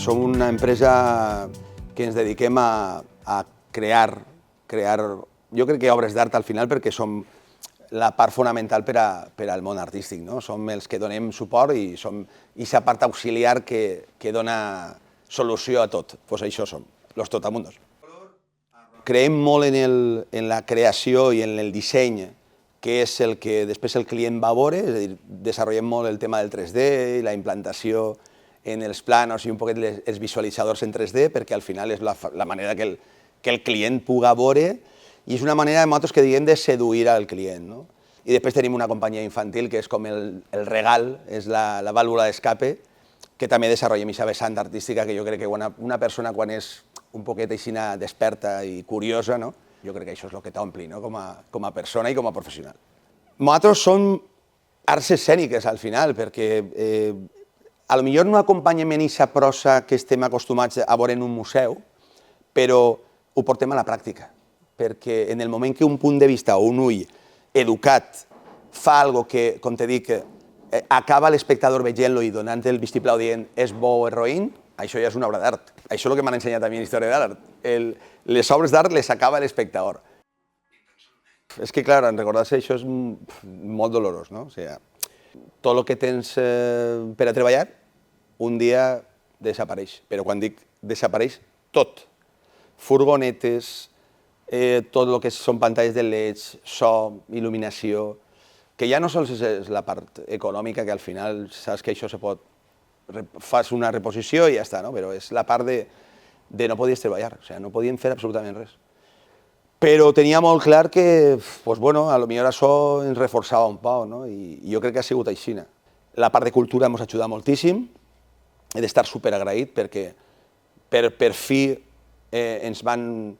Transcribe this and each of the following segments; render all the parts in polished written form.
Som una empresa que ens dediquem a crear, jo crec que obres d'art al final, perquè som la part fonamental per al món artístic, no? Som els que donem suport i som aquesta part auxiliar que dona solució a tot. Doncs això som, los totamundos. Creiem molt en la creació i en el disseny, que és el que després el client va veure, és a dir, desenvolupem molt el tema del 3D i la implantació en els planos i un poquet els visualitzadors en 3D, perquè al final és la manera que el client pugui veure i és una manera, nosaltres, que diguem, de seduir al client, no? I després tenim una companyia infantil que és com el regal, és la vàlvula d'escape, que també desenvolupem aquesta vessant artística, que jo crec que una persona, quan és un poquet així desperta i curiosa, no? Jo crec que això és el que t'ompli, no? Com a persona i com a professional. Nosaltres som arts escèniques al final, perquè potser no acompanyem en aquesta prosa que estem acostumats a veure en un museu, però ho portem a la pràctica, perquè en el moment que un punt de vista o un ull educat fa alguna cosa que, com te dic, acaba l'espectador veient-lo i donant el vistiplau dient és bo o és roïn, això ja és una obra d'art. Això és el que m'han ensenyat a mi en història d'art. Les obres d'art les acaba l'espectador. És que, clar, en recordar-se això és molt dolorós, no? O sigui, tot el que tens per a treballar, un dia desapareix. Però quan dic desapareix, tot. Furgonetes, tot el que són pantalles de LEDs, so, il·luminació, que ja no sols és la part econòmica, que al final saps que això se pot... fas una reposició i ja està, no? Però és la part de no podies treballar, o sigui, no podíem fer absolutament res. Però tenia molt clar que, doncs, bueno, potser això ens reforçava un poc, no? I jo crec que ha sigut així. La part de cultura ens ha ajudat moltíssim, he d'estar superagraït perquè per fi ens van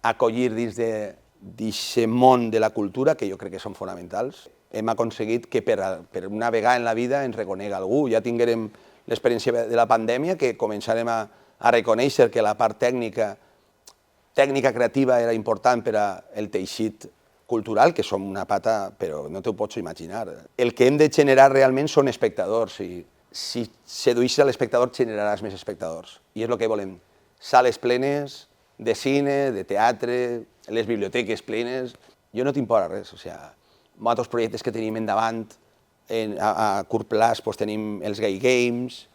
acollir dins d'aquest món de la cultura, que jo crec que són fonamentals. Hem aconseguit que per una vegada en la vida ens reconegui algú. Ja tinguérem l'experiència de la pandèmia, que començarem a reconèixer que la part tècnica creativa era important per al teixit cultural, que som una pata, però no t'ho pots imaginar. El que hem de generar realment són espectadors. Si seduïssis a l'espectador, generaràs més espectadors. I és el que volem. Sales plenes de cine, de teatre, les biblioteques plenes. Jo no t'importa res. O sigui, altres projectes que tenim endavant, a curt plaç tenim els Gay Games,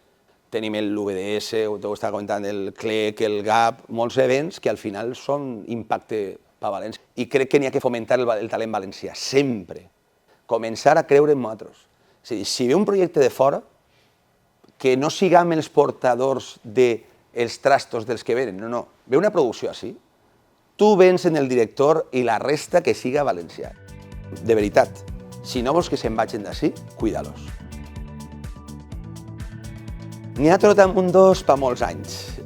tenim l'UVDS, t'ho estava comentant, el CLEC, el GAP, molts events que al final són impacte per València. I crec que n'hi ha que fomentar el talent valencià, sempre. Començar a creure en nosaltres. Si ve un projecte de fora, que no siguem els portadors dels trastos dels que venen, no. Ve una producció així, tu vens en el director i la resta que siga valencià. De veritat, si no vols que se'n vagin d'ací, cuida-los. N'hi ha Trotamundos per molts anys.